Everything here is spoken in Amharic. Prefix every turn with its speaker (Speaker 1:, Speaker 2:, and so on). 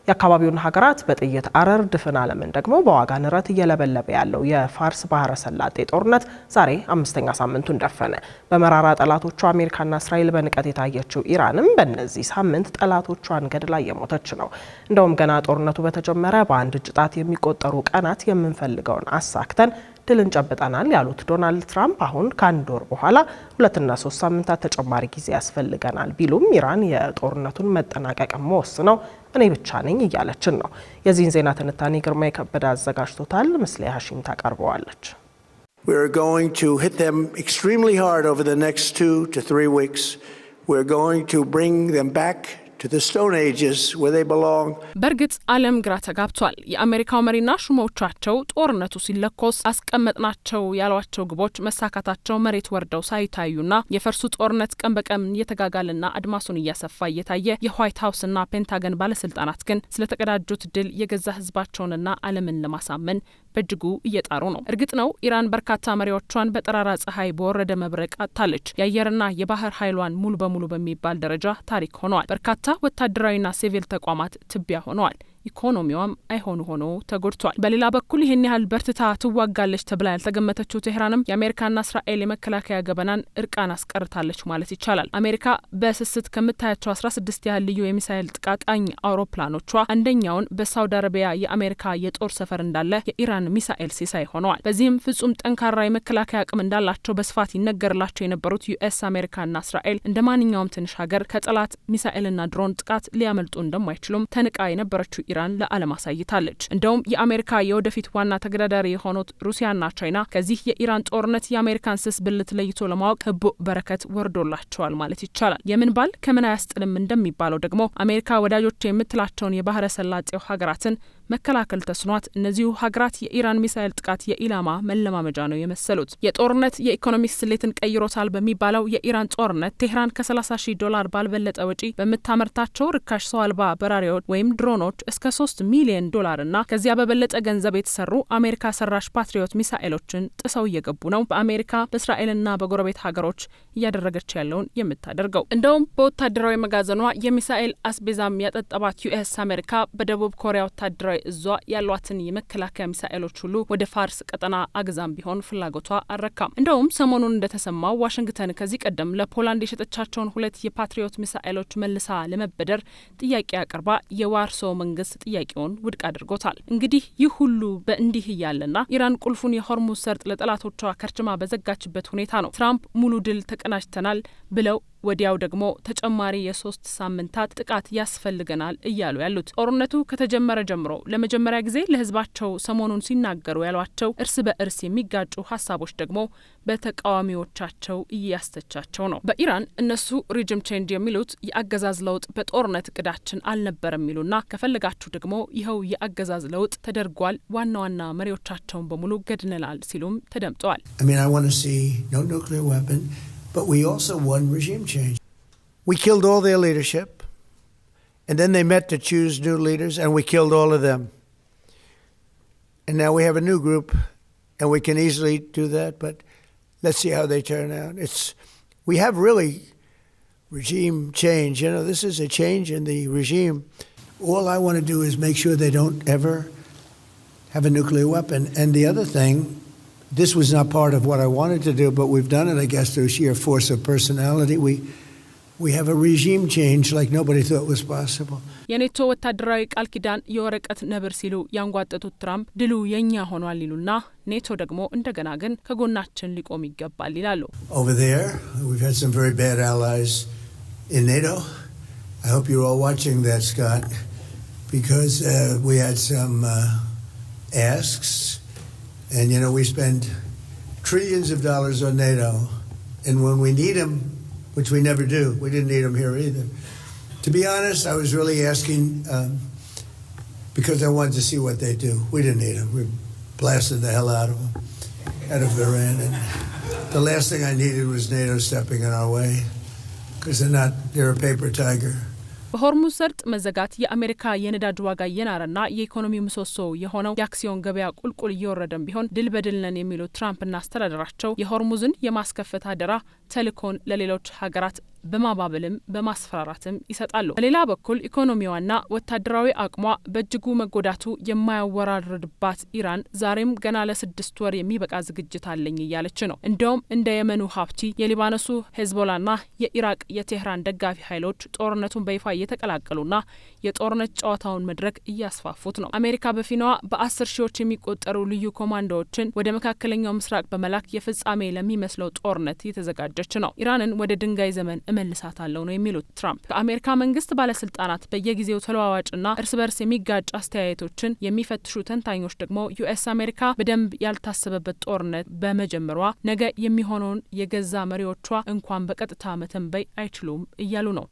Speaker 1: የአካባቢውን ሀገራት በጥይት አረር ድፍን ዓለምን ደግሞ በዋጋ ንረት እየለበለበ ያለው የፋርስ ባህረ ሰላጤ ጦርነት ዛሬ 5ኛ ሳምንቱን ደፈነ። በመራራ ጠላቶቿ አሜሪካና እስራኤል በንቀት የታየችው ኢራንም በእነዚህ ሳምንት ጠላቶቿን ገድላ እየሞተች ነው። እንደውም ገና ጦርነቱ በተጀመረ በአንድ እጅ ጣት የሚቆጠሩ ቀናት የምንፈልገውን አሳክተን ድልን ጨብጠናል ያሉት ዶናልድ ትራምፕ አሁን ከአንድ ወር በኋላ 2 እና 3 ሳምንታት ተጨማሪ ጊዜ ያስፈልገናል ቢሉም ኢራን የጦርነቱን መጠናቀቅ መወስነው እኔ ብቻ ነኝ እያለችን ነው። የዚህን ዜና ትንታኔ ግርማ የከበደ አዘጋጅቶታል። ምስሌ ሀሺም ታቀርበዋለች።
Speaker 2: We're going to hit them extremely hard over the next 2 to 3 weeks. We're going to bring them back to the Stone Ages where they belong.
Speaker 3: በርግጥ ዓለም ግራ ተጋብቷል። የአሜሪካው መሪና ሹሞቻቸው ጦርነቱ ሲለኮስ አስቀመጥናቸው ያሏቸው ግቦች መሳካታቸው መሬት ወርደው ሳይታዩና የፈርሱ ጦርነት ቀን በቀን እየተጋጋለና አድማሱን እያሰፋ እየታየ የዋይት ሀውስና ፔንታገን ባለስልጣናት ግን ስለተቀዳጁት ድል የገዛ ህዝባቸውንና ዓለምን ለማሳመን በእጅጉ እየጣሩ ነው። እርግጥ ነው ኢራን በርካታ መሪዎቿን በጠራራ ፀሐይ በወረደ መብረቅ አጥታለች። የአየርና የባህር ኃይሏን ሙሉ በሙሉ በሚባል ደረጃ ታሪክ ሆነዋል። በርካታ ወታደራዊና ሲቪል ተቋማት ትቢያ ሆነዋል። ኢኮኖሚዋም አይሆኑ ሆኖ ተጎድቷል። በሌላ በኩል ይህን ያህል በርትታ ትዋጋለች ተብላ ያልተገመተችው ቴህራንም የአሜሪካና እስራኤል የመከላከያ ገበናን እርቃን አስቀርታለች ማለት ይቻላል። አሜሪካ በስስት ከምታያቸው 16 ያህል ልዩ የሚሳኤል ጥቃቃኝ አውሮፕላኖቿ አንደኛውን በሳውዲ አረቢያ የአሜሪካ የጦር ሰፈር እንዳለ የኢራን ሚሳኤል ሲሳይ ሆነዋል። በዚህም ፍጹም ጠንካራ የመከላከያ አቅም እንዳላቸው በስፋት ይነገርላቸው የነበሩት ዩኤስ አሜሪካና እስራኤል እንደ ማንኛውም ትንሽ ሀገር ከጠላት ሚሳኤልና ድሮን ጥቃት ሊያመልጡ እንደማይችሉም ተንቃ የነበረችው ኢራን ለዓለም አሳይታለች። እንደውም የአሜሪካ የወደፊት ዋና ተገዳዳሪ የሆኑት ሩሲያና ቻይና ከዚህ የኢራን ጦርነት የአሜሪካን ስስ ብልት ለይቶ ለማወቅ ህቡዕ በረከት ወርዶላቸዋል ማለት ይቻላል። የምን ባል ከምን አያስጥልም እንደሚባለው ደግሞ አሜሪካ ወዳጆች የምትላቸውን የባህረ ሰላጤው ሀገራትን መከላከል ተስኗት እነዚሁ ሀገራት የኢራን ሚሳኤል ጥቃት የኢላማ መለማመጃ ነው የመሰሉት። የጦርነት የኢኮኖሚክስ ስሌትን ቀይሮታል በሚባለው የኢራን ጦርነት ቴህራን $30,000 ባልበለጠ ወጪ በምታመርታቸው ርካሽ ሰው አልባ በራሪዎች ወይም ድሮኖች እስከ $3 ሚሊዮን እና ከዚያ በበለጠ ገንዘብ የተሰሩ አሜሪካ ሰራሽ ፓትሪዮት ሚሳኤሎችን ጥሰው እየገቡ ነው በአሜሪካ በእስራኤልና በጎረቤት ሀገሮች እያደረገች ያለውን የምታደርገው። እንደውም በወታደራዊ መጋዘኗ የሚሳኤል አስቤዛም ያጠጠባት ዩኤስ አሜሪካ በደቡብ ኮሪያ ወታደራዊ እዟ ያሏትን የመከላከያ ሚሳኤሎች ሁሉ ወደ ፋርስ ቀጠና አግዛም ቢሆን ፍላጎቷ አልረካም። እንደውም ሰሞኑን እንደተሰማው ዋሽንግተን ከዚህ ቀደም ለፖላንድ የሸጠቻቸውን 2 የፓትሪዮት ሚሳኤሎች መልሳ ለመበደር ጥያቄ አቅርባ የዋርሶ መንግስት ጥያቄውን ውድቅ አድርጎታል። እንግዲህ ይህ ሁሉ በእንዲህ እያለና ኢራን ቁልፉን የሆርሙዝ ሰርጥ ለጠላቶቿ ከርችማ በዘጋችበት ሁኔታ ነው ትራምፕ ሙሉ ድል ተቀናጅተናል ብለው ወዲያው ደግሞ ተጨማሪ የ3 ሳምንታት ጥቃት ያስፈልገናል እያሉ ያሉት። ጦርነቱ ከተጀመረ ጀምሮ ለመጀመሪያ ጊዜ ለህዝባቸው ሰሞኑን ሲናገሩ ያሏቸው እርስ በእርስ የሚጋጩ ሀሳቦች ደግሞ በተቃዋሚዎቻቸው እያስተቻቸው ነው። በኢራን እነሱ ሪጅም ቼንጅ የሚሉት የአገዛዝ ለውጥ በጦርነት እቅዳችን አልነበረም የሚሉና ከፈለጋችሁ ደግሞ ይኸው የአገዛዝ ለውጥ ተደርጓል፣ ዋና ዋና መሪዎቻቸውን በሙሉ ገድነናል ሲሉም ተደምጠዋል።
Speaker 2: But we also won regime change. We killed all their leadership, and then they met to choose new leaders, and we killed all of them. And now we have a new group, and we can easily do that, but let's see how they turn out. We have really regime change. You know, this is a change in the regime. All I want to do is make sure they don't ever have a nuclear weapon. And the other thing, this was not part of what I wanted to do, but we've done it, I guess, through sheer force of personality. We have a regime change like nobody thought was possible.
Speaker 3: የኔቶ ወታደራዊ ቃል ኪዳን የወረቀት ነብር ሲሉ ያንጓጠጡት ትራምፕ ድሉ የኛ ሆኗል ይሉና ኔቶ ደግሞ እንደገና ግን ከጎናችን ሊቆም ይገባል ይላሉ።
Speaker 2: Over there, we've had some very bad allies in NATO. I hope you're all watching that, Scott, because we had some asks. And, you know, we spend trillions of dollars on NATO. And when we need them, which we never do, we didn't need them here either. To be honest, I was really asking because I wanted to see what they do. We didn't need them. We blasted the hell out of them, out of Iran. And the last thing I needed was NATO stepping in our way because they're a paper tiger.
Speaker 3: በሆርሙዝ ሰርጥ መዘጋት የአሜሪካ የነዳጅ ዋጋ እየናረና የኢኮኖሚ ምሰሶ የሆነው የአክሲዮን ገበያ ቁልቁል እየወረደም ቢሆን ድል በድል ነን የሚሉት ትራምፕና አስተዳደራቸው የሆርሙዝን የማስከፈት አደራ ተልእኮን ለሌሎች ሀገራት በማባበልም በማስፈራራትም ይሰጣሉ። በሌላ በኩል ኢኮኖሚዋና ወታደራዊ አቅሟ በእጅጉ መጎዳቱ የማያወራርድባት ኢራን ዛሬም ገና ለ6 ወር የሚበቃ ዝግጅት አለኝ እያለች ነው። እንደውም እንደ የመኑ ሀብቲ፣ የሊባኖሱ ሄዝቦላና የኢራቅ የቴህራን ደጋፊ ኃይሎች ጦርነቱን በይፋ እየተቀላቀሉና የጦርነት ጨዋታውን መድረክ እያስፋፉት ነው። አሜሪካ በፊናዋ በ10 ሺዎች የሚቆጠሩ ልዩ ኮማንዶዎችን ወደ መካከለኛው ምስራቅ በመላክ የፍጻሜ ለሚመስለው ጦርነት እየተዘጋጀች ነው። ኢራንን ወደ ድንጋይ ዘመን እመልሳታለሁ ነው የሚሉት ትራምፕ። ከአሜሪካ መንግስት ባለስልጣናት በየጊዜው ተለዋዋጭና እርስ በርስ የሚጋጭ አስተያየቶችን የሚፈትሹ ተንታኞች ደግሞ ዩኤስ አሜሪካ በደንብ ያልታሰበበት ጦርነት በመጀመሯ ነገ የሚሆነውን የገዛ መሪዎቿ እንኳን በቀጥታ መተንበይ አይችሉም እያሉ ነው።